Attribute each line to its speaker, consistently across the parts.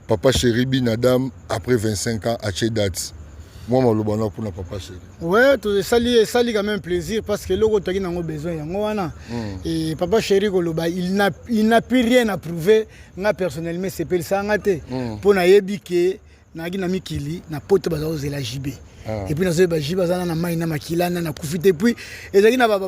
Speaker 1: Papa Chéri Binadam après 25 ans à Tchedat. Moi, je suis pour Papa Chéri.
Speaker 2: Ouais, ça lui quand même plaisir parce que l'autre qui a besoin. Et Papa Chéri, il n'a plus rien à prouver. Moi, personnellement, c'est pas ça. Pour que na mikili na pote bazo zela jibe. Et puis na zo ba jibe za na mai na makila na kufite puis ezaki na ba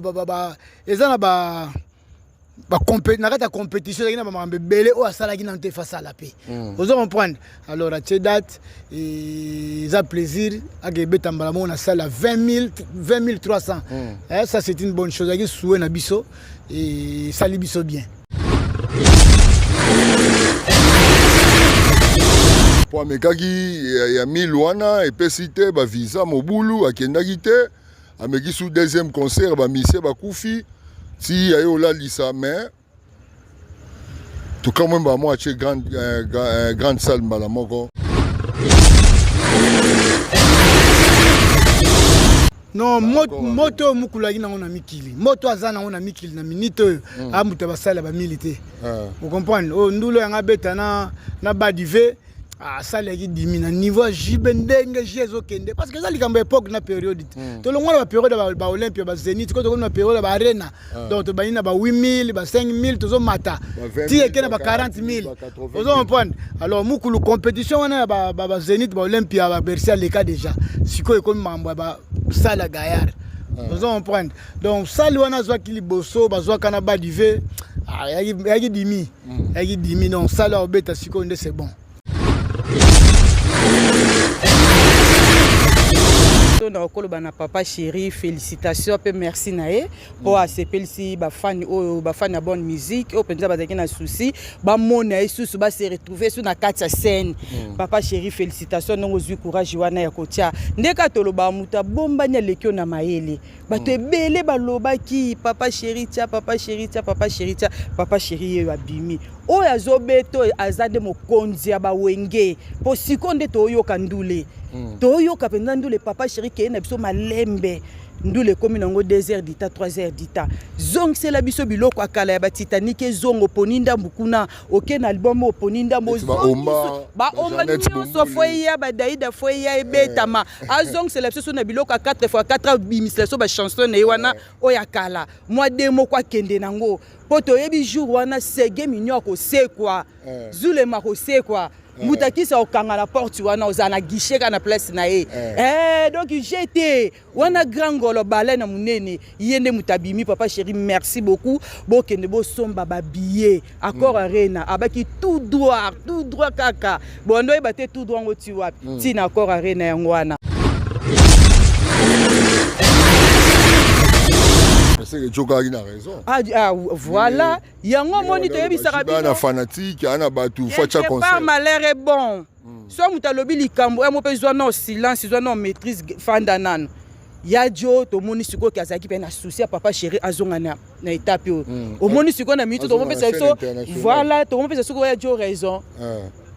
Speaker 2: compétition ezaki na ba mambe belé o asala ki na te face à la paix. Vous comprendre. Alors à cette date ça plaisir à gebeta mbala mo na sala 20 300. Ça c'est une bonne chose. Aki soué na biso et ça li biso bien.
Speaker 1: Pour amekaki ya milwana epesite ba visa mobulu akendaki te ameki sous deuxième concert ba mise ba kufi si ayo la lisa mais tout quand même ba moi chez grande salle mbala moko.
Speaker 2: Non, moto mukulaki na ngona mikili. Moto azana ngona mikili na minute amuta basala ba milité. Vous comprenez? Oh ndulo yanga beta na badive. Ah, ça les dit mina niveau jibendenge jezo kende parce que ça li kamba époque na période to longo la période ba Olympia ba Zénith ko to na période ba Arena donc ba ina ba 8000 ba 5000 to zo mata ti ekena ba 40000 ozo comprendre alors mukulu compétition wana ba Zénith ba Olympia ba Bercy le cas déjà siko e comme mambo ba sala gaillard ozo comprendre donc ça li wana zo ki liboso ba zo kana ba dive ah yaki dimi non ça la obeta siko nde c'est bon.
Speaker 3: Na Papa Chéri, félicitations et merci nae pour accepter si ba fan na bonne musique au penza ba na souci ba mona isusu ba se retrouver sur na kati scène. Papa Chéri, félicitations non zu courage wana ya kotia ndeka toloba muta bomba nya lekio na maele bato ebele baloba ki Papa Chéri tia Papa Chéri tia Papa Chéri tia Papa Chéri ye abimi o ya zobeto azade mokonzi ya ba wenge po sikonde to yoka ndule to yoka penza ndule Papa Chéri ke na biso malembe ndule komi nango 2h d'ita 3h d'ita zong c'est la biso biloko akala ya ba Titanic zongo poninda mbukuna oke na album oponinda mo ba omba nyonso foya ba daida foya ebetama azong c'est la biso na biloko 4x4 bimisla so ba chanson na wana oyakala moi demo kwa kende nango poto yebi jour wana sege minyo ko sekwa zule mako sekwa mutakisa okanga la porte wana ozana guichet kana place na ye donc j'étais wana grand golo balai na munene yende mutabimi Papa Chéri merci beaucoup bokende bo somba ba billet accord arena abaki tout droit kaka bondo ebate tout droit ngoti wapi tina accord arena yango wana.
Speaker 1: C'est que Joga a raison.
Speaker 3: Ah voilà, yango moni to yebisaka
Speaker 1: bino. Ana fanatique, ana batu facha concert.
Speaker 3: Pas malheur est bon. So mutalobi likambo, mo pe zo no silence, zo no maîtrise fandanan. Ya jo to moni siko ki azaki pe na souci Papa Chéri azonga na étape o moni siko na mito to mo pe so voilà, to mo pe siko ya jo raison.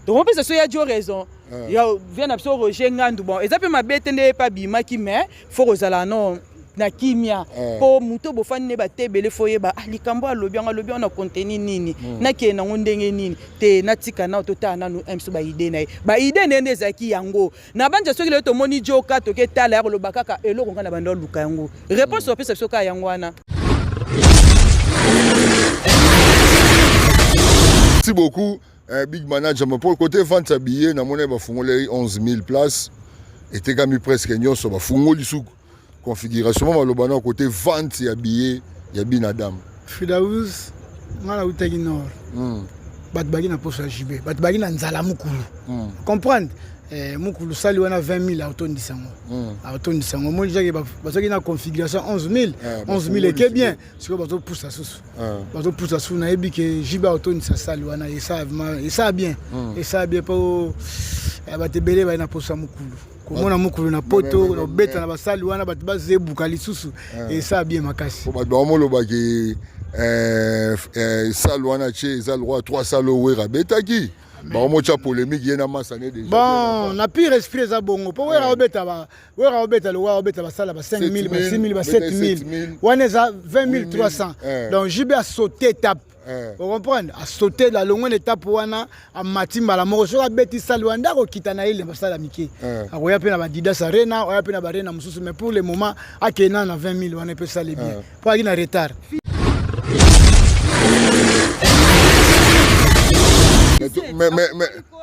Speaker 3: To mo pe so ya jo raison. Ya vient absolument Roger Ngandu bon, ezape mabete ne pa bima ki mais faut rozala non. Na kimia po muto bofani ne batebele foye ba likambo alobi na contenu nini na ke na ndenge nini te natika na tota na no emso ba idée na ba idée nende zaki yango na banja soki le to moni joka to ke tala ya loba kaka eloko ngana bando luka yango réponse au pesa soka yango wana.
Speaker 1: Merci beaucoup big manager pour côté vente sa billet na monnaie ba fungolé 11000 places et te gami presque nyonso ba fungoli suku configuration malobana côté vente ya billet ya Binadam
Speaker 2: Fidaouz mala utaki nord bat bagi na posa jibe bat bagi na nzala mukulu comprendre mukulu sali wana 20000 auto ndisango moi jaki bazaki na configuration 11000 et que bien siko bazo poussa sous na ebi ke jibe auto ndisa sali wana et ça bien pour batebele ba na posa mukulu komona mukulu na poto na beta na basali wana batu bazebuka lisusu et ça bien makasi
Speaker 1: ba domolo ba ke sali wana che za le roi 3 salo wera betaki ba mocha polémique yena masane déjà
Speaker 2: bon na pire esprit za bongo po wera obeta le roi obeta basala ba 5000 ba 6000 ba 7000 wana za 20300 donc jibe a sauté étape Vous comprenez? A sauter la longue étape wana a matimba la moko so abeti salwanda ko kitana ile basala miki. Akoya pe na badida sarena, oya pe na barena mususu mais pour le moment akena na 20 000 wana peut ça les bien. Pas qu'il na retard.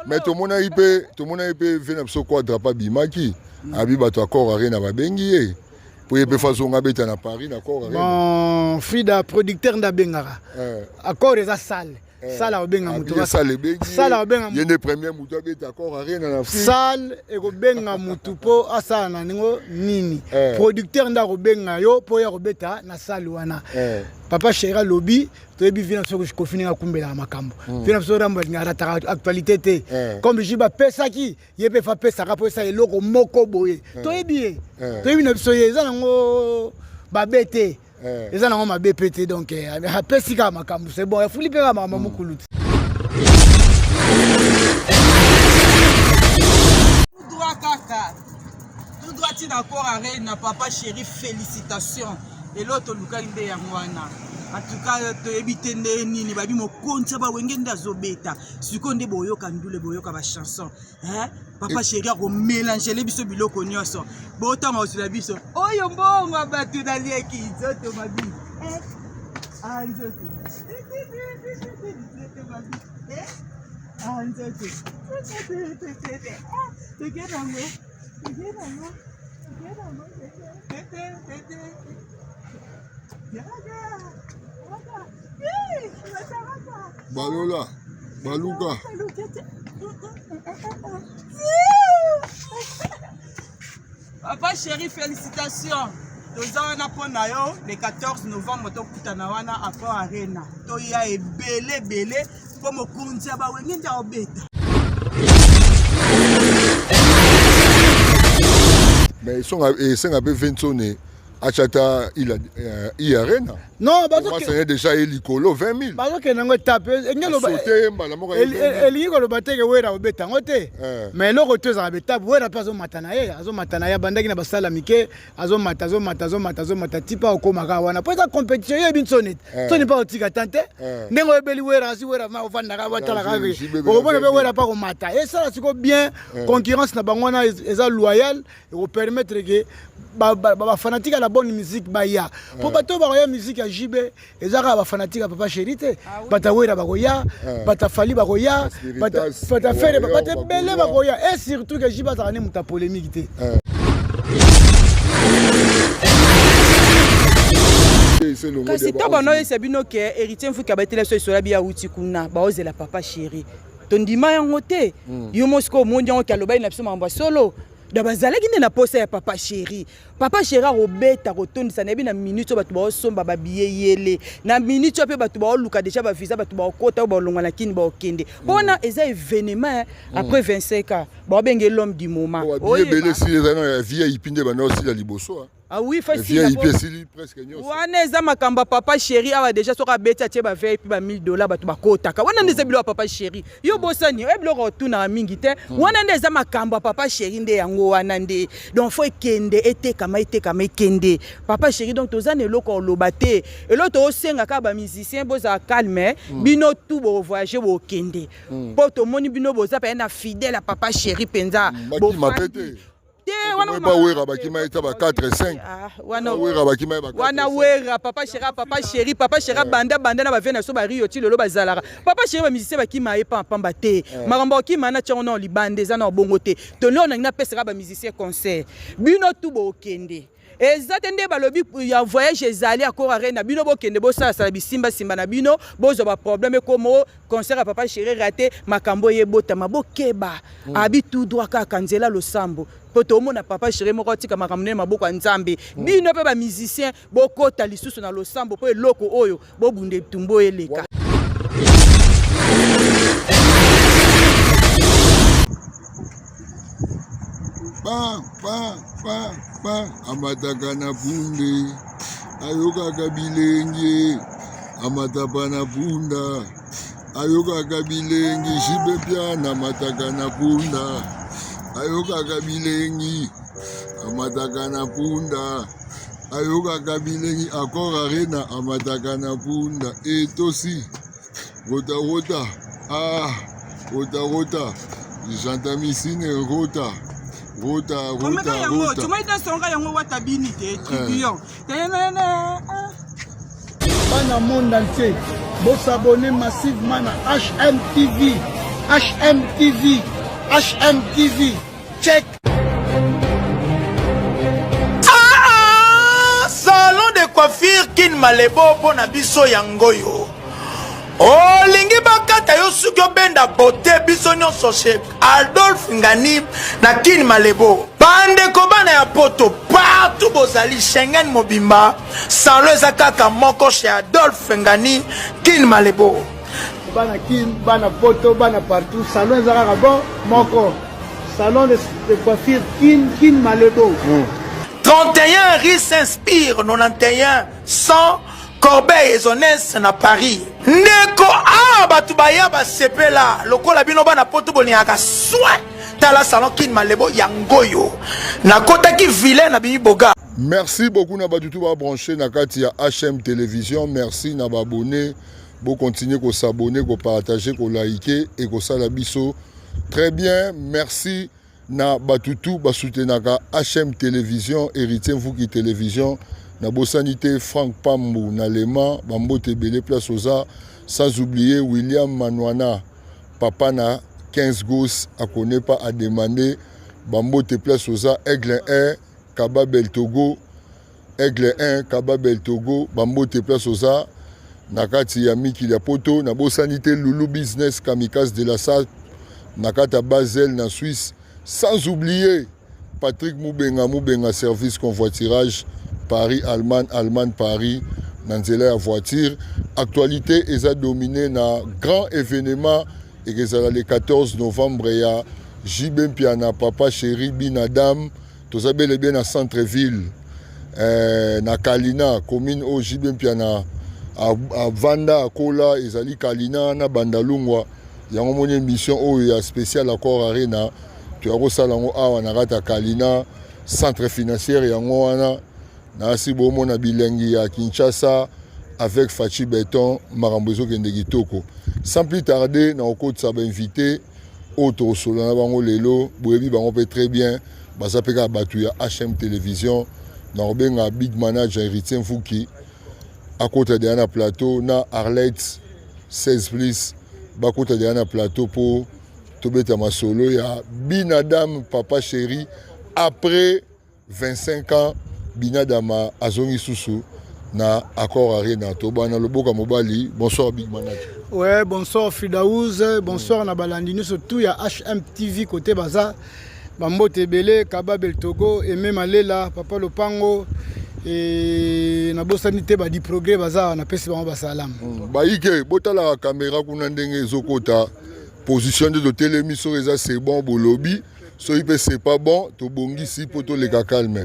Speaker 1: Mais tout le monde a été venu à quoi drapeau bimaki. Abiba to accord arena babengi. Pour y façon ngabeta na Paris d'accord arena.
Speaker 2: Bon, Frida producteur nda bengara. Accord eza salle. Sala obenga mutu. Sala obenga mutu.
Speaker 1: Yene premier mutu abeta accord arena na Afrique.
Speaker 2: Salle e ko benga mutu po asala na ningo nini. Producteur nda ko benga yo po ya ko beta na salle wana. Papa Chéri lobby toyebi vina so ko fininga kumbela makambo. Vina so ramba ngara actualité te. Comme jiba pesa ki yebe fa pesa ka po sa eloko moko boye. Toyebi na biso yeza nango babete. Eza nango ma BPT donc apesi ka makambo c'est bon Philippe ka mama mukuluti.
Speaker 3: Tout droit ti d'accord arrêt na Papa Chéri félicitations et l'autre luka inde ya mwana. En tout cas toyebi nde nini babi mokonza ba wenge ndazobeta siko nde boyoka ndule boyoka ba chanson Papa Chéri ko mélanger les biso biloko nyonso botanga osula biso oyo mbongo batu dalieki nzoto mabi nzoto
Speaker 1: Balola, Baluka.
Speaker 3: Papa Chéri, félicitations. Tozana pona yo le 14 novembre tokutana wana Accor Arena. Toya ebele po mokunzi ba wenge nda obeta.
Speaker 1: Mais ils sont un peu 20 sonné. Achata il arena.
Speaker 2: Non,
Speaker 1: parce que c'est déjà elikolo 20 000.
Speaker 2: Parce que nango tape ngelo ba eliko lo bateke wera obeta ngote. Mais lo roto za beta wera pas zo matana ye, azo matana ya bandaki na basala mike, azo mata tipa okomaka wana. Pour cette compétition ye binsonnet. To ne pas otika tante. Ndengo ebeli wera si wera ma ofanda ka batala ka. Ko bona be wera pas ko mata. Et ça c'est bien concurrence na bangwana eza loyal et ko permettre que ba fanatique à la bonne musique baya pour bato ba ya musique à JB ezaka ba fanatique à Papa Chéri te bata wera ba koya bata fali ba koya bata faire bata belle ba koya et surtout que JB ça ne muta polémique te
Speaker 3: kasi tabono c'est bino que héritier mfuka batela so isola bia uti kuna ba ozela Papa Chéri tondima yango te yo mosko mondi yango kaloba ina biso mamba solo Dabazalaki na posa ya Papa Chéri. Papa Chéri robeta rotondisa na na minute batu ba somba ba biye yele. Na minute pe batu ba luka déjà ba visa batu ba kota ba longa na kini ba okende. Bona eza événement après 25 ans. Ba benge l'homme du moment.
Speaker 1: Oye bele si ezana via ipinde ba no si la liboso.
Speaker 3: Ah oui,
Speaker 1: facile. Via ipesili presque nyoso.
Speaker 3: Wana eza makamba Papa Chéri awa déjà soka beta tie ba veille puis ba $1000 batu ba kota. Wana ndeza bilo Papa Chéri. Yo bosani e bilo rotuna mingi te. Wana ndeza makamba Papa Chéri nde yango wana nde. Donc faut kende ete kama kende. Papa Chéri donc tozane eloko lobate. Et l'autre osenga ka ba musicien boza calme bino tout bo voyager bo kende. Po to moni bino boza pa na fidèle à Papa Chéri penza.
Speaker 1: Bo mapete. Wana ba wera ba kima eta ba 4 5.
Speaker 3: Wana wera ba kima ba 4. Wana wera Papa Chéri banda na ba vena so ba rio ti lelo ba zalara. Papa Chéri ba musicien ba kima e pa pamba te. Makambo kima na tchongo na libande za na bongo te. To leo na pesa ba musicien concert. Bino tout bo kende. Ezatende balobi ya voyage ezali Accor Arena bino bokende bosa sala bisimba simba na bino bozo ba problème comme concert à Papa Chéri raté makambo yebota mabokeba abi tout droit ka kanzela lo sambo poto mona Papa Chéri moko tika makamne maboko nzambe bino pe ba musicien bokota lisusu na lo sambo po eloko oyo bobunde tumbo eleka
Speaker 1: pa amataka na punde ayoka kabilenge amatapa na punda ayoka kabilengi jibe pia na mataka na punda ayoka kabilengi amataka na punda ayoka kabilengi Accor Arena amataka na punda etosi Rota, rota. Ah, rota, rota. J'entends ici, rota. Rota, rota, rota.
Speaker 3: Tu m'as dit son gars, on va t'habiller, tribillon.
Speaker 2: Bana monde entier, vous s'abonnez massivement à HMTV. HMTV. HMTV. Check.
Speaker 4: Salon de coiffure Kin Malebo pona biso yangoyo. Olingi bakata yo suki obenda beauté biso nyonso chez Adolphe Ngani na Kin Malebo. Bande kobana ya poto partout bozali Schengen mobimba. Salon eza kaka moko chez Adolphe Ngani Kin Malebo.
Speaker 2: Bana Kin, bana poto, bana partout. Salon eza kaka bon moko. Salon de coiffure Kin Malebo.
Speaker 4: 31 Rue s'inspire 91 100 Corbeil et Zonès na Paris. Ndeko batu baya ba sepela lokola bino bana poto boniaka soin tala salon Kin Malebo yangoyo na kota ki vilain na bimi boga.
Speaker 1: Merci beaucoup na batutu ba branché na kati ya HM Télévision. Merci na ba abonné. Bo continuer ko s'abonner, ko partager, ko liker et ko sala biso. Très bien, merci. Na batutu basutenaka HM Télévision, héritier Mvuki Télévision, na Bosanité Franck Pambou, na Lema, Bambote Belé Place Oza, sans oublier William Manouana, papa na 15 gosses, à connaît pas à demander, Bambote Place Oza, Aigle 1, Kababel Togo, Aigle 1, Kababel Togo, Bambote Place Oza, Nakati Yami Kiliapoto, na Bosanité Loulou Business Kamikaze de la Salle, Nakata Basel, na Suisse. Sans oublier Patrick Moubenga service convoiturage Paris-Allemagne, Paris, Nanzela à voiture. Actualité, ils ont dominé dans grand événement et le 14 novembre, il y a Jibem Piana, Papa Chéri, Binadam, tout ça bien dans centre-ville, na Kalina, commune au Jibem Piana, à Vanda, à Kola, ils ont Kalina, na Bandalungwa. Il y a une mission spéciale à Cor Arena. Tu as reçu la Kalina, centre financier yango na sibomo na bilengi ya Kinshasa avec Fachi Béton Marambozo Kendegitoko. Sans plus tarder, na okoti ça ba invité auto solo na bango lelo, boyebi bango pe très bien, baza peka batu ya HM Télévision, na obenga big manager héritier Mvuki à côté de na plateau na Arlette 16 plus ba côté de na plateau pour Tobeta Masolo, ya Binadam Papa Chéri, après 25 ans, Binadama Azongi Soussou, na accord Arena, Toba na Loboka Mobali. Bonsoir Big Manager.
Speaker 2: Ouais, bonsoir Fidaouz, bonsoir na Balandini, surtout ya HMTV côté Baza, Bambote Belé, Kababel Togo, et même Alela, Papa Lopango, et na Bosanité Badi Progrès Baza, na Pesi Bamba Salam.
Speaker 1: Baïke, bota la caméra kunandenge zokota. Position de télémission, c'est bon pour le lobby. Si c'est pas bon, tu bongi si pour tout les calme.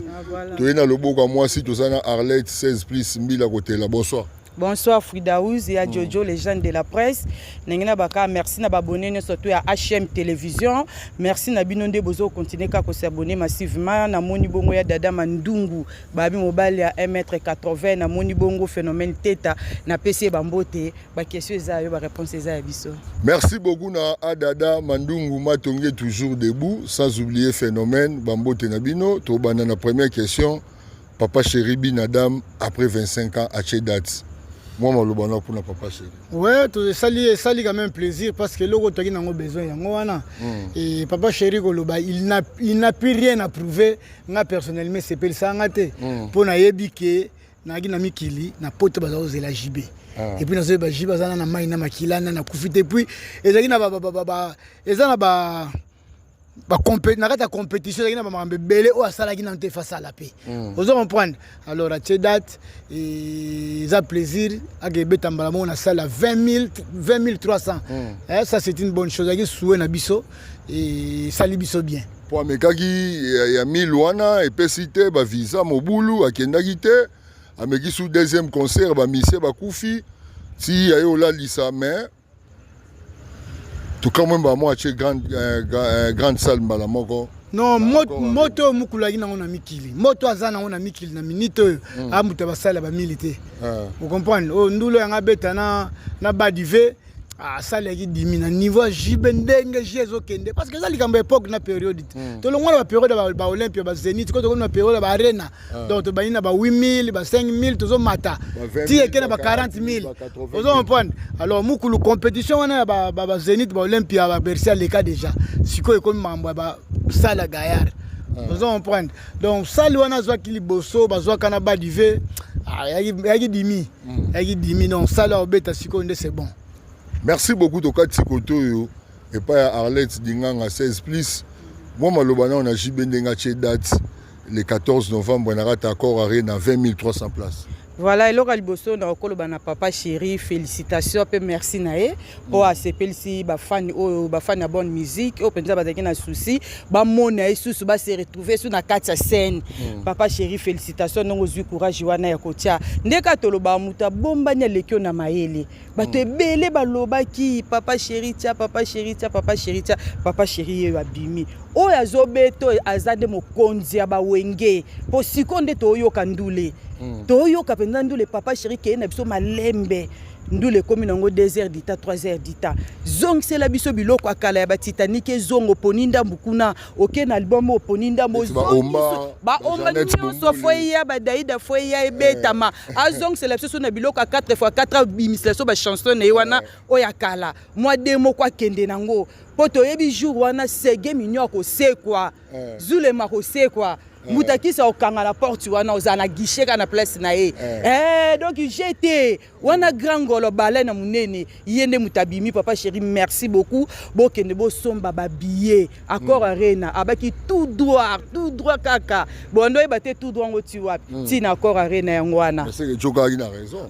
Speaker 1: Tu es dans le beau comme moi si tu es dans Arlette 16 plus 1000 à côté là. Bonsoir.
Speaker 3: Bonsoir Fridaouz et à Jojo, les gens de la presse. Merci de abonner surtout à HM Télévision. Merci de binonde bozo continuer à s'abonner massivement. Na moni bongo ya dada mandungu. Babi mobile ya 1m80 na moni bongo phénomène teta na PC bambote. Ba question za yo ba réponse za biso.
Speaker 1: Merci beaucoup na Adada mandungu matonge toujours debout sans oublier phénomène bambote na bino. To bana na première question. Papa Chéri Binadam après 25 ans à date. Moi, je suis pour Papa Chéri.
Speaker 2: Ouais, ça lui quand même plaisir parce que l'autre a besoin. Et Papa Chéri, il n'a plus rien à prouver. Moi, personnellement, c'est pas ça. Pour Naïbike, Nagina Mikili, na pote bazaoze la JB. Et puis, nous avons JB, na maïna makila, na koufite. Et puis, ils ont la compétition qui n'a pas belé ou à ça qui n'a pas face à la paix. Vous comprenez? Alors à cette date, ils ont plaisir à gagner tambalamon à salle à 20 300. Ça c'est une bonne chose. Ils souhaitent nabiso et ça libiso bien.
Speaker 1: Pour mes kaki il y a 1000 wana et pesité ba visa mobulu à kendagité à mes sous deuxième concert ba mise ba koufi si y a eu là lisa mais tout quand même ba moi chez grande salle malamoko.
Speaker 2: Non, moto mukulagi na ona mikili. Moto azana ona mikili na minute amuta basala ba milité. Vous comprenez? O ndulo yanga beta na badive asali yaki dimi na niveau ya jibe ndenge ji ezokende parce que eza likambo époque na période tolongwana bapériode ya baolympia bazénith ko tokoni na période ya baarena donc tobangi na ba 8000 ba 5000 tozomata ti eke na ba 40000 ozomprendre alors mukulu compétition wana ya bazénith baolympia babercy aleka déjà sikoyo ekomi mambo ya basala gayard ozomprendre donc sali wana azwaki liboso bazwaka na badive yaki dimi donc sali obeta sikoyo nde c'est bon.
Speaker 1: Merci beaucoup Tokati Kotoyo et pas à Arlette Dinganga 16+. Moi malobana on a jibendenga che date le 14 novembre on a raté accord arena 20 300 places.
Speaker 3: Voilà, et là, liboso na okolo bana papa chéri, félicitations et merci nae pour accepter si ba fan ya bonne musique, au penza ba na souci, ba mona isusu ba se retrouver sur na kati scène. Papa chéri, félicitations non ozu courage wana ya kotia. Ndeka toloba muta bomba nya lekio na maele. Ba to ebele ba lobaki papa chéri tia, papa chéri tia, papa chéri tia, papa chéri yo abimi. Oyo azobeto azade mokonzi ya ba wenge. Po sikonde to yo kandule. Toyo kapenda ndule papa chéri ke na biso malembe ndule komi nango 2h d'ita 3h d'ita zong c'est la biso biloko akala ya ba Titanic zongo poninda mbukuna oke na album oponinda mozongo ba omba nyonso foya ba daida foya ebetama azong c'est la biso na biloko 4x4 bimisleso ba chanson na wana oyakala moi demo kwa kende nango poto yebi jour wana sege minyo ko sekwa zulema ko sekwa mutakisa okanga la porte wana ozana guichet kana place na ye donc j'étais wana grand golo balai na munene yende mutabimi papa chéri merci beaucoup bokende bo somba ba billet accord arena abaki tout droit kaka bondo ebate tout droit ngoti wapi tina accord arena yango wana
Speaker 1: c'est que Jokagi na raison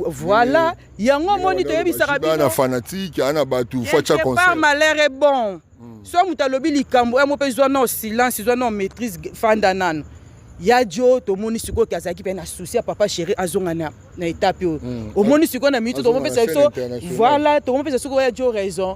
Speaker 3: voilà yango moni to yebisaka
Speaker 1: bana fanatique ana batu facha concert
Speaker 3: pas malheur est bon. Soit mutalobi likambo mo pezwa no silence zwa no maîtrise fandanano ya jo to moni siko kazaki pe na souci ya papa chéri azonga na étape o moni siko na mito to mo pesa so voilà to mo pesa siko ya jo raison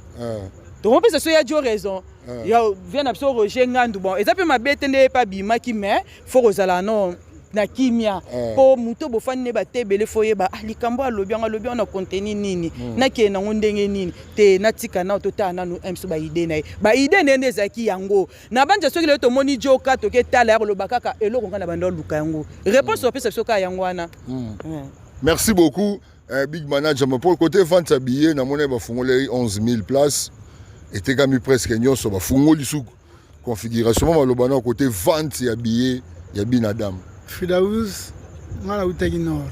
Speaker 3: to mo pesa so ya jo raison ya vient abso Roger Ngandu bon étape ma bete ne pas bima ki mais faut rozala non na kimia po muto bofani ne batebele foye ba likambo alobi na contenu nini na ke na ndenge nini te natika na tota nanu emso ba ide na ba ide nende zaki yango na banja soki le to moni joka to ke tala ya loba kaka eloko ngana bando luka yango réponse opesa soka yango wana.
Speaker 1: Merci beaucoup big manager pour le côté vente à billets na mona ba fungole 11000 places et te gami presque nyonso ba fungoli sou configuration malobana côté vente ya billets ya binadam
Speaker 2: Fidaouz, ngala utaki nord.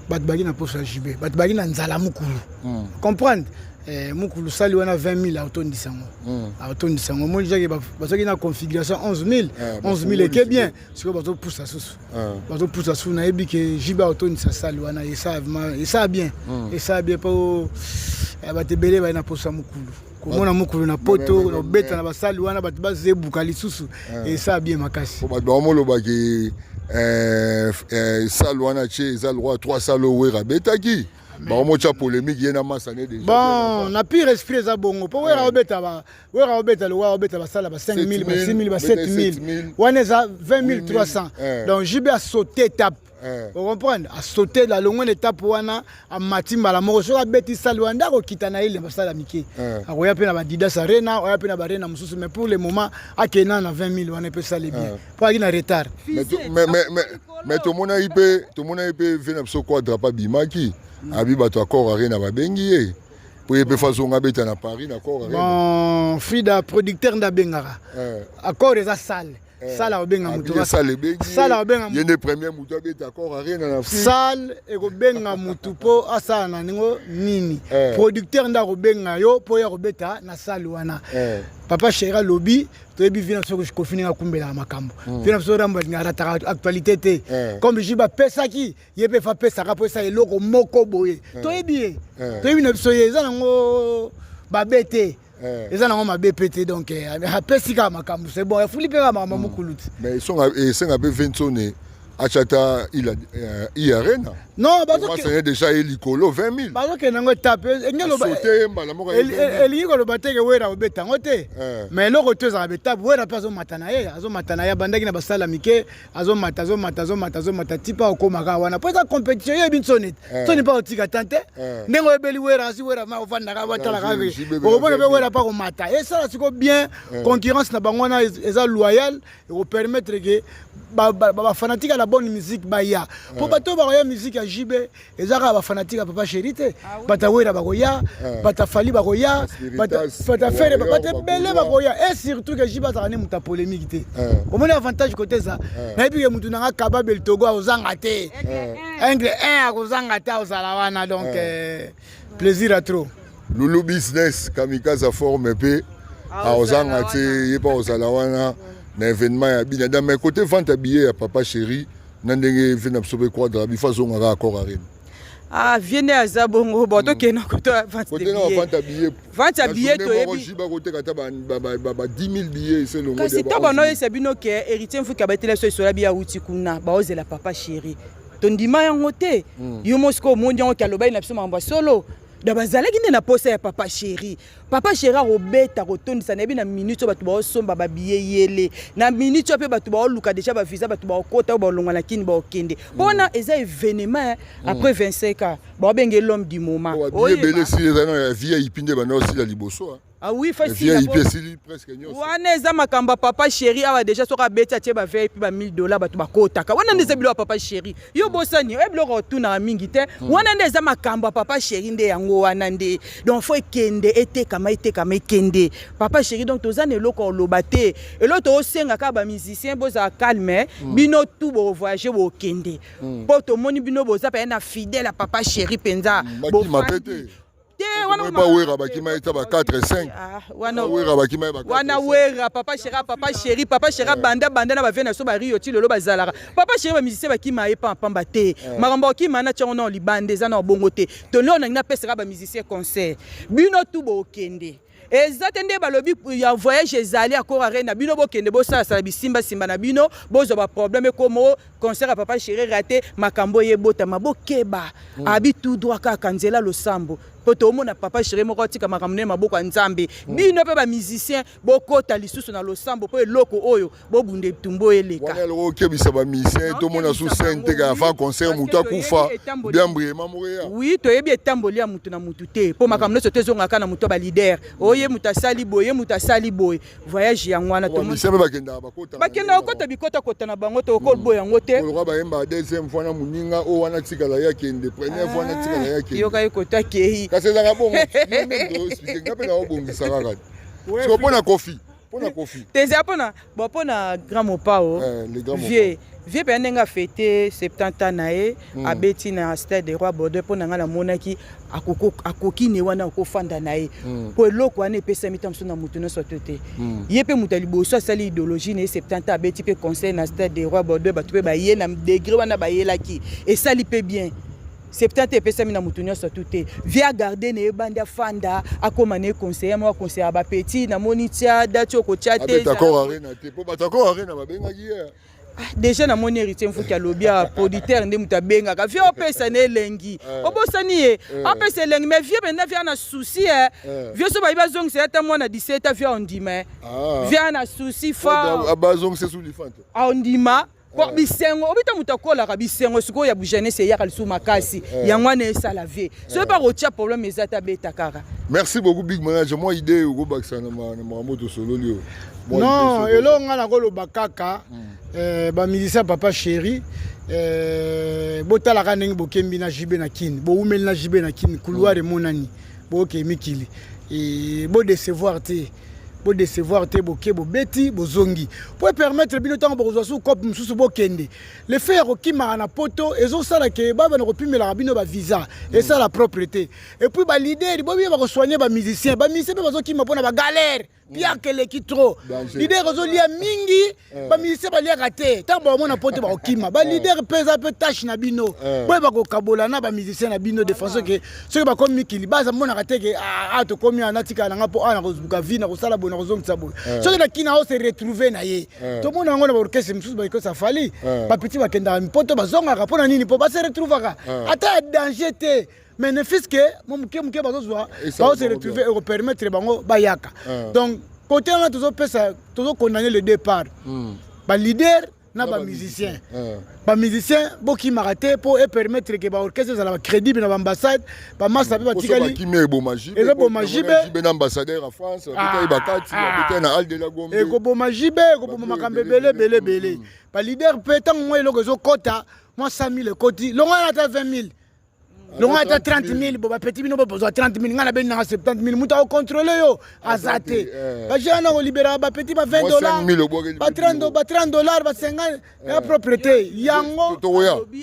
Speaker 2: Bat bagi na posa jibe, bat bagi na nzala mukulu. Comprendre? Mukulu sali wana 20000 auton disango. Auton disango. Moi jage basoki na configuration 11000. 11000 est bien. Siko bato poussa sous. Bato poussa sous na ebi ke jibe auton sa sali wana et ça bien. Et ça bien pour batebele ba na posa mukulu. Komona mukulu na poto na beta na basali wana bat bazebuka lisusu et ça bien makasi.
Speaker 1: Ba domolo ba ke salwana che za loi 3 salo wera betaki ba mo cha polémique yena masane déjà
Speaker 2: bon na pire esprit za bongo po wera obeta le wera obeta ba sala ba 5000 ba 6000 ba 7000 wana za 20300 donc jibe a sauté étape. Vous comprenez? À sauter la longue étape wana à matimba la moko soka beti salwanda ko kitana ile basala miki. Akoya pe na badida sarena, oya pe na barena mususu mais pour le moment akena na 20000 wana pe sale bien. Pas na retard.
Speaker 1: Mais tout mon IP vient so quoi drapa bimaki. Abi bato accord arena ba bengi pour y façon ngabeta na Paris d'accord arena.
Speaker 2: Bon, Frida producteur nda bengara. Accord eza sale. Sala obenga mutu sala obenga mutu
Speaker 1: yene premier mutu abeta accord arena na Afrique
Speaker 2: sal e ko benga mutu po asala na ningo nini producteur nda ko benga yo po ya ko beta na sali wana papa chéri lobi to ebi vina soko kofini nga kumbela makambo vina so ramba ngara ta actualité te comme jiba pesa ki yebe fa pesa ka po sa eloko moko boye to ebi na so yeza nango babete ils ont un BPT donc c'est bon il faut libérer ma mukuluti
Speaker 1: mais ils sont un peu 20 achata il arena.
Speaker 2: Non,
Speaker 1: c'est déjà Elikolo 20 000.
Speaker 2: Parce que nango tape ngelo ba eli ko ba teke wera obeta ngote. Mais lo koto za beta wera pa zo matana ye, azo matana ya bandaki na basala mike, azo mata tipa ko maka wana. Po za compétition ye bin sonit. Soni pa otika tante. Nengo ebeli wera si wera ma ofanda ka batala ka. Ko bona be wera pa ko mata. Et ça c'est bien concurrence na bangwana eza loyal et ko permettre que ba fanatique à la bonne musique ba ya. Po bato ba ya musique ya JB ezaka ba fanatique Papa Chéri te. Bata wera ba koya, bata fali ba koya, bata faire bata belé ba koya et surtout que JB za ne muta polémique te. Comment avantage côté ça? Na epi ke mutu na capable le Togo ozanga te. Angle 1 a kozanga ta ozala wana donc plaisir à trop.
Speaker 1: Lulu business kamikaze forme pe a ozanga te yepa ozala wana. Na événement ya bina dans mes côtés vente habillé à Papa Chéri nandenge vient absorber quoi dans la façon on a encore arène.
Speaker 3: Ah vienne à Zabongo boto kena côté vente habillé to yebi
Speaker 1: ba côté kata ba 10 000 billets c'est le mot.
Speaker 3: Kasi tabano ese bino ke héritier mfu kabatela so sola biya uti kuna ba ozela Papa Chéri tondima yango te yo mosko mondi yango kaloba ina biso mamba solo dabazalaki nde na posa ya Papa Chéri. Papa Chéri robeta kotondisa na na minute batu ba osomba ba billet yele na minute pe batu ba luka déjà ba visa batu ba kota ba longa na kini ba okende bona eza événement après 25 ans ba benga l'homme du moment
Speaker 1: oye belé si les VIP nde ba aussi la liboso.
Speaker 3: Ah oui, facile.
Speaker 1: Presque
Speaker 3: wana eza makamba Papa Chéri awa déjà soka beti atie ba VIP ba $1000 batu ba kotaka wana ndeza bilo Papa Chéri yo bosani eblo rotuna mingi te wana ndeza makamba Papa Chéri nde yango wana nde donc faut kende ete kama kende Papa Chéri donc tozane loko lobate et l'autre osenga ka ba musicien boza calme bino tout bo voyager bo kende poto moni bino boza pa na fidèle à Papa Chéri penza
Speaker 1: bo wana ba wera ba kima eta ba 4 et 5
Speaker 3: wana wera ba kima ba wana wera Papa Chéri banda na ba vena so ba rio ti lelo bazalaka Papa Chéri ba musicien ba kima epa pamba te makambo kima na tshongo na libande za na bongo te to leo na pesa ba musicien concert bino tout bo kende ezatende balobi ya voyage ezali akora arena bino bokende bosa sala bisimba simba na bino bozo ba problème comme concert à Papa Chéri raté makambo yebota mabokeba abi tout droit ka kanzela lo sambo poto mona Papa Chéri moko tika makamne maboko nzambe bino pe ba musicien bokota lisusu na lo sambo po eloko oyo bobunde tumbo eleka
Speaker 1: wana lo kebisa ba musicien to mona sous sainte ka avant concert muta kufa bien brema moya
Speaker 3: oui to yebi etamboli ya mutu na mutu te po makamne so tezonga kana mutu ba leader oye mutasali boye voyage ya ngwana to
Speaker 1: musicien
Speaker 3: bakenda okota bikota kota na bango to ko boye yango te
Speaker 1: ko ba yemba deuxième fois na muninga o wana tikala ya kende première fois na tikala ya kende
Speaker 3: yo kay kota ke
Speaker 1: kasi la bongo ndo expliquer ngapela obongi sakaka so pona coffee
Speaker 3: teza pona grand mopao vie pe ndenga fêté 70 ans nae abeti na stade de roi Bordeaux pona ngala monaki akoki ne wana okofanda nae po eloko wana epesa mitamso na mutu no sotote ye pe mutu liboso asali idéologie ne 70 ans abeti pe conseil na stade de roi Bordeaux batu pe ba ye na degré wana ba yelaki esali pe bien 70 epesa mina mutu nyonso tout via garder ne banda fanda akoma ne conseiller moi conseiller ba petit na monitia dati okotia te
Speaker 1: d'accord arena te po batako arena babenga hier
Speaker 3: déjà na moni héritier mfuki alobia producteur nde muta benga ka vie opesa ne lengi obosani ye opesa lengi mais vie benda via na souci vie so ba zong c'est ta mwana 17 via ondima via na souci fa
Speaker 1: abazong c'est sous l'ifante
Speaker 3: ondima pour bisengo obita mutakola ka bisengo siko ya bujeunesse ya kalisu makasi yangwana esala vie so pas rotia problème ezata beta kaka.
Speaker 1: Merci beaucoup big manager moi idée uko bakisa na moto solo lio
Speaker 2: non elonga na kolo bakaka ba musicien Papa Chéri botala ka ndenge bokembi na jibe na kini bo umeli na jibe na kini couloir monani bo ke mikili et bo décevoir te boke bo beti bo zongi pour permettre bino tango bo zo cop mususu bo kende le faire okima na poto ezo sala ke baba na kopimela bino ba visa et ça la propreté et puis ba leader bo bien ba soigner ba musicien ba zo kima pona ba galère piaka eleki trop leader ozolia mingi bamusicien baliaka te ntango bamona po te bakokima balider mpe eza mpe tashe na bino boye bakokabola na bamusicien na bino de façon ke soki bakomi mikili baza monaka te ke tokomi anatikala nanga mpo na kozubuka vi na kosala boye na kozongisa boye soki nakina ose retrouve na ye tomona yango na baorkestre mosusu baikosa fali bapeti bakendaka mpoto bazongaka mpo na nini mpo base retrouvaka ata ya danger te mais ne fils que moke bazozwa baose retrouve ekopermettre bango bayaka donc côté wana tozokondamne le départ balider na bamusicien bamusicien bokimaka te mpo epermettre ke baorchestre ezala bacrédible na baambassade bamasa mpe batikali ezoboma jibe ekoboma jibe ekoboma makambo ebele balider mpe ntango mwa eloko ezokɔta mwa 100 000 ekoti longo wana ata 20 000 longo ata 30 000 bo bapeti bino bozwa 30 000 nga na beni nanga 70 000 mutu akokontrole yo aza te bajea na kolibera bapeti ba 20 $, ba 30 $, ba 50 ya propriété yango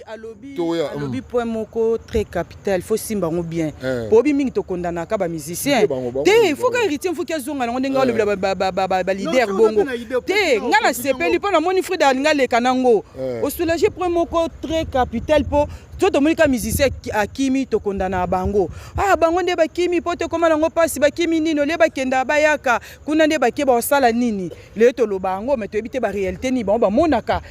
Speaker 3: alobi point moko très capital faut simba ngo bien po bi mingi to kondana ka ba musicien te faut ka héritier faut ka zonga ngo ndenga olobela ba leader bongo te nga na sepeli po na moni frida nga le kanango au soulager point moko très capital po toto monika musicien akimi to kondana bango bango nde bakimi po te koma nango pasi bakimi nino le bakenda bayaka kuna nde bakeba osala nini le to lo bango mais to ebite ba réalité ni bango ba monaka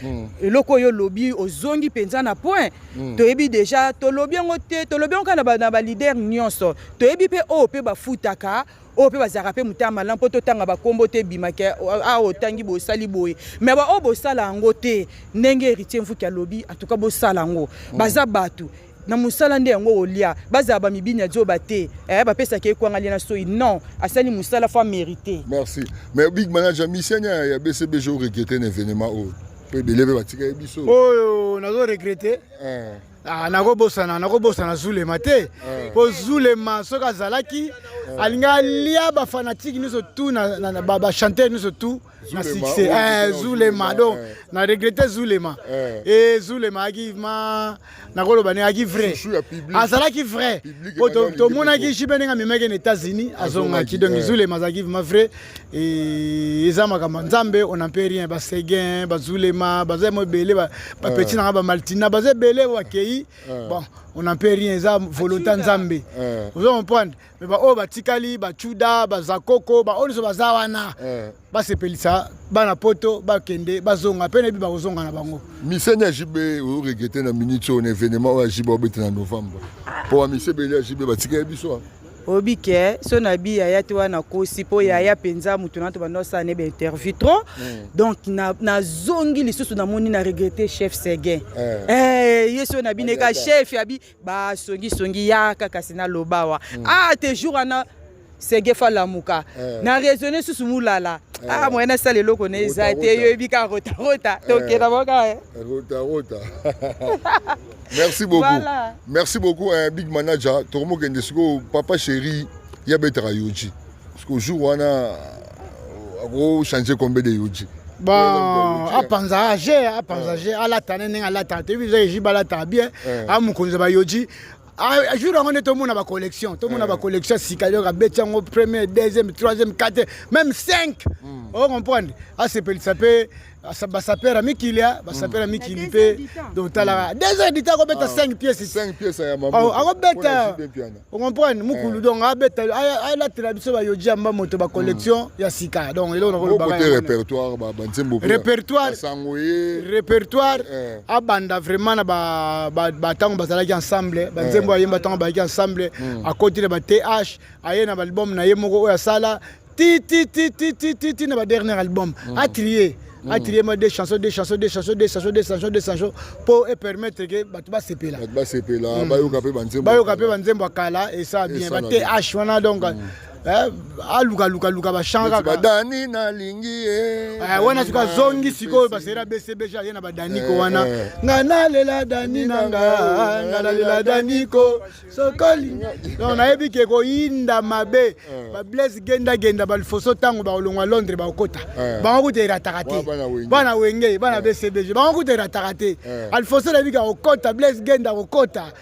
Speaker 3: eloko yo lobi ozongi penza na point to ebi déjà to lobi ngo te to lobi ngo na ba leader nyonso to ebi pe o pe ba futaka o pe bazaka pe mutama lampo to tanga bakombo te bimake otangi bo sali boye mais ba o bo sala ngo te ndenge héritier mfuki alobi atuka bo sala ngo baza batu na musala nde yango olia baza ba mibinya zo bate bapesa ke kwanga lena so non asali musala fa mérité.
Speaker 1: Merci. Mais big manager misenya ya BCB jo regretter un événement o pe belebe batika biso
Speaker 2: oyo nazo regretter nakobosana zulema te po zulema soki azalaki alinga lia bafanatique nyonso tu na bachanteur nyonso tu na succès zulema donc na regrette zulema e zulema aki ma nakoloba ne aki vrai azalaki vrai po tomonaki jibe ndenge amemaki na États-Unis azongaki donc zulema azalaki ma vrai eza makambo nzambe on en peut rien baseguin bazulema baza mobele bapeti nanga bamaltina baza ebele bakei bon on en peut rien eza volonté nzambe vous comprendre mais ba o batikali bachuda bazakoko ba oniso baza wana basepelisa bana poto bakende bazonga pene bi bakozonga na bango
Speaker 1: misenya jibe o regretter na minute on événement wa jibe obete na novembre pour misebele jibe batika biso
Speaker 3: obike so na bi ya te wana kosi po ya penza mutu na to bando sa ne be interview trop donc na zongi lisusu na moni na regretter chef Seguin yeso na bi ne ka chef ya bi ba songi ya kaka sina lobawa te jour ana Seguin fa lamuka na raisonner susu mulala moi ça le loko ne za te yo ebika rota donc na boka
Speaker 1: rota Merci beaucoup. Voilà. Merci beaucoup, big manager. Tourmo Kendesco, papa chéri, Yabetra Yoji. Parce qu'au jour où on a changé combien de Yoji.
Speaker 2: Bon, à Panzagé, à la tane, à la tante, j'ai la bien, à mon conservateur Yoji. À jour on est tout le monde a collection, tout le monde a collection. Si quelqu'un a bêté en premier, deuxième, troisième, quatrième, même 5. On comprend. Ah c'est peut s'appeler. Ça s'appelle Amikilia, ça s'appelle Amikilipe. Donc, tu as 2 heures de temps, on va 5 pièces.
Speaker 1: 5 pièces à maman.
Speaker 2: On comprend, Moukulu, donc, à la télévision, il y a déjà une collection, il y a Sika. Donc, il y a
Speaker 1: un répertoire.
Speaker 2: Répertoire, à Banda, vraiment, battant ensemble, ensemble, à côté de TH, il y a un album, il y a un sala, na dernier album, à trier. À trier des chansons pour permettre que Batba Sepe là. Bayoka pe banzembo kala et ça bien. Baté H wana donc luka bashanga
Speaker 1: badani na lingi
Speaker 2: wana tuka zongi siko basera BCB ja yena badani ko wana ngana lela dani nanga ngana lela dani ko sokoli donc na yebi ke ko inda mabe ba Blaise genda ba foso tango ba olongwa Londres ba okota ba ngutera takate bana wenge bana BCB ba ngutera takate al foso la bika okota Blaise genda okota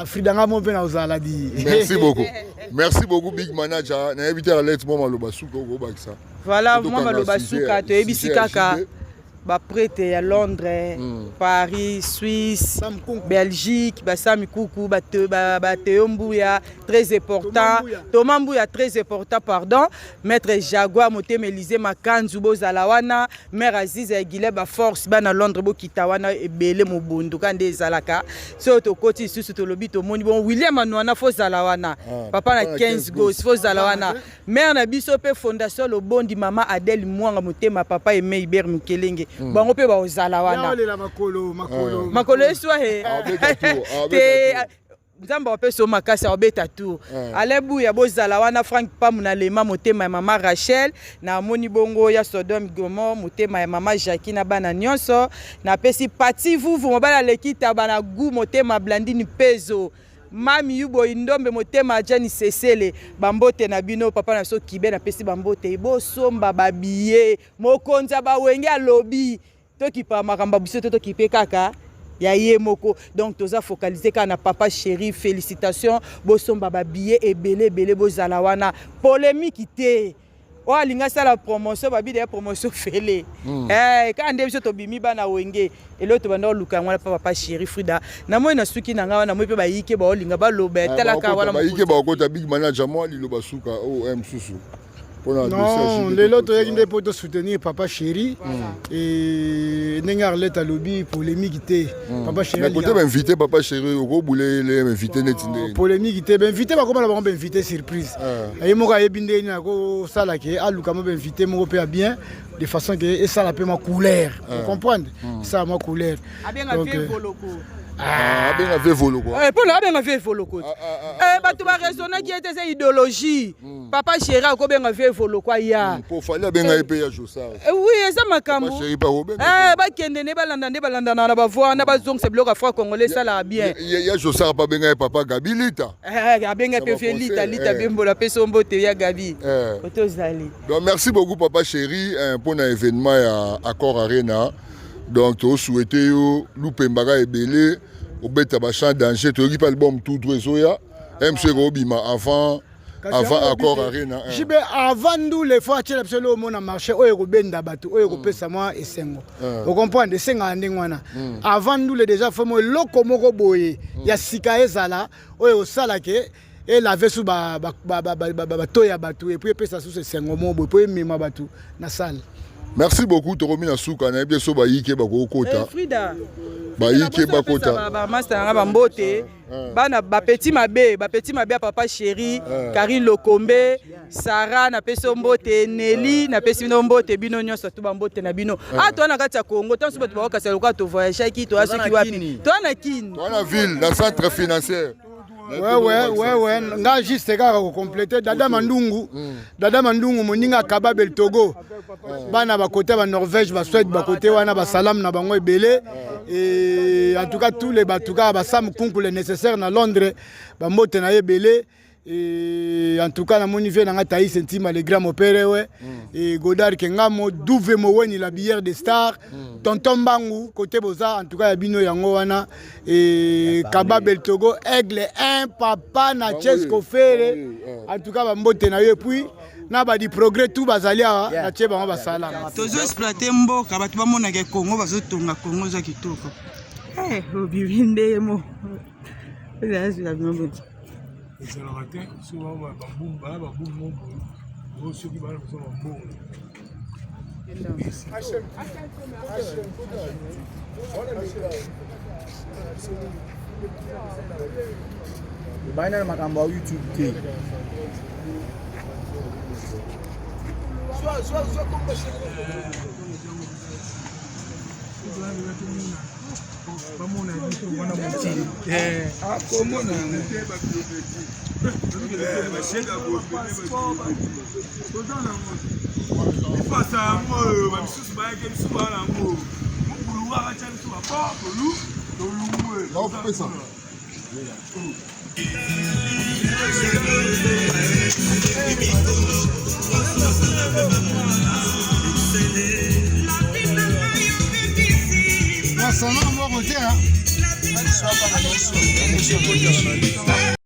Speaker 2: Frida ngamo pe na ozala di.
Speaker 1: Merci beaucoup big manager. cha na éviter la lettre moi maloba suka ko bakisa.
Speaker 3: Voilà, moi maloba suka to ebisi kaka. Baprete ya Londres, Paris, Suisse, Belgique, Basami Koukou, Bateombuya, très important. Thomas Mbouya, très important, pardon. Maître Jaguar, Motem Élysée, Makanzu, Bozalawana, Mère Aziz, Guillet, Force, Bana Londres, Bokitawana, et Belé, Mobundu, Kande Zalaka. C'est au côté, sous le lobby, au monde. Bon, William Anouana, Fozalawana. Papa na 15 gosses, Fozalawana. Mère Nabisope, Fondation, le bon di Maman Adèle, Mouanga, Motema, Papa et Meiber Mukelenge. Bango pe ba ozala wana makolo eswa he te nzamba ope so makasi obeta tour alebu ya bozala wana Frank Pam na lema motema ya mama Rachel na moni bongo ya Sodome Gomor motema ya mama Jackie na bana nyonso na pesi pati vuvu mobala lekita bana gu motema Blandine Pezo Mami yubo indombe motema Jani Sesele bambote na bino papa na so kibe na pesi bambote ibo somba babiye mokonza bawenge alobi to ki pa makamba biso to ki pe kaka ya ye moko donc toza focaliser ka na papa chéri félicitations bo somba babiye ebele bele bozala wana polémique te o alinga sala promotion babi de promotion fele ka ande biso to bimi bana wenge eloto banda luka ngwana papa chéri Frida na moi na suki na ngawa na moi pe ba yike ba olinga ba lobe talaka wana
Speaker 1: ba yike ba kota big manager moi li loba suka o msusu.
Speaker 2: Non, les autres ils peuvent soutenir papa chéri et n'engarleta lobby polémique papa chéri.
Speaker 1: Mais peut-être inviter papa chéri au boulé les inviter netinde.
Speaker 2: Polémique inviter pas comment la va inviter surprise. Et moi j'ai bindé na ko sala ke aluka mo inviter mo pe bien de façon que et ça la peut ma couleur. Vous comprenez? Ça ma couleur. Donc
Speaker 1: bien avait volo quoi.
Speaker 3: Pour là bien avait volo quoi. Bah tu vas raisonner qui était cette idéologie. Papa chéri ko bien avait volo quoi ya.
Speaker 1: Pour fallait bien payer ya josa.
Speaker 3: Oui, ça makambo.
Speaker 1: Papa chéri pas robin.
Speaker 3: Ba kende ne balanda na ba voix na ba zong c'est bloc afro congolais ça là bien.
Speaker 1: Ya josa pas bien papa Gabilita.
Speaker 3: Bien pe felita lita bembo la peso mbote ya Gabi. Otozali.
Speaker 1: Donc merci beaucoup papa chéri pour un événement à Accor Arena. Donc tu souhaité louper mbaga ebele obeta ba champ danger tu ri pas album tout soya MC Robima avant Accor Arena
Speaker 2: jibe avant nous les fois tchela absolument mona marché oyo ko benda batu oyo ko pesa moi esengo vous comprenez senga ndengwana avant nous les déjà fait moi loko moko boye ya sika ezala oyo sala ke et la vesu ba toya batu et puis pesa sous esengo mo boye puis mema batu na salle.
Speaker 1: Merci beaucoup Toromi na suka na bien so ba yike ba ko kota.
Speaker 3: Frida.
Speaker 1: Ba yike ba kota.
Speaker 3: Ba master nga mbote. Bana ba petit mabe papa chéri, Karine Lokombe, Sarah na peso mbote, Nelly na pesi mbote bino nyonso to ba mbote na bino. Ah toi na kati ya Congo, tant soba to ba ka loka to voyage ki to asoki wapi. Toi na kin.
Speaker 1: Toi na ville, dans centre financier.
Speaker 2: Ouais. Nga juste kaka ko compléter Dada Mandungu. Dada Mandungu moninga Kababel Togo. Bana ba côté ba Norvège ba Suède ba côté wana ba salam na bango ebele et en tout cas tous les batuka ba sam kunku le nécessaire na Londres ba mote na ebele et en tout cas na moni vie na ngata sentima le grand opéré ouais et Godard Kengamo douve mo weni la bière des stars tonton Bangu côté boza en tout cas ya bino yango wana et Kababel Togo aigle un papa na Chesco Ferre en tout cas ba mbote na yo puis na ba di progrès tout bazalia na tie bango basala
Speaker 3: tozo exploiter mboka batu ba mona ke Congo bazo tonga Congo za kitoko obibinde mo c'est la bien
Speaker 5: c'est la raté souvent ba boum mo ceux qui balent sont bon
Speaker 6: baina na makambo ya YouTube te soit comme
Speaker 2: ça va, on va voter, hein.